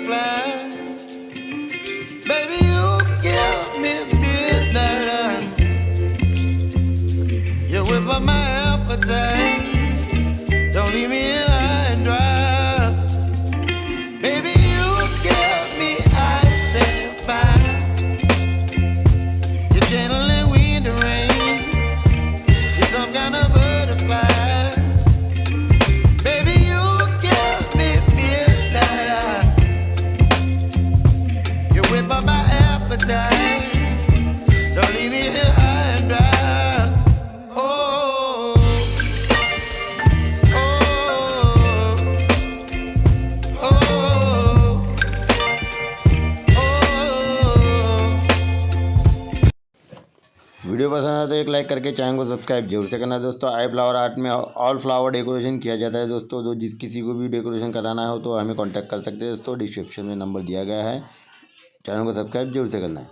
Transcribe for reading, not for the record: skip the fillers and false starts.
butterfly. Baby, you give me midnight. You whip up my appetite. Don't leave me here high and dry. Baby, you give me ice and fire. You're channeling wind and rain. You're some kind of butterfly. Baby, you give me midnight. You whip up my appetite. Don't leave me here high and dry. Video पसंद आया तो एक like करके channel को subscribe जरूर से करना दोस्तों। आई फ्लावर आर्ट में ऑल फ्लावर डेकोरेशन किया जाता है दोस्तों। जो जिस किसी को भी डेकोरेशन कराना हो तो हमें कांटेक्ट कर सकते हैं दोस्तों। डिस्क्रिप्शन में नंबर दिया गया है। चैनल को सब्सक्राइब जरूर से करना है।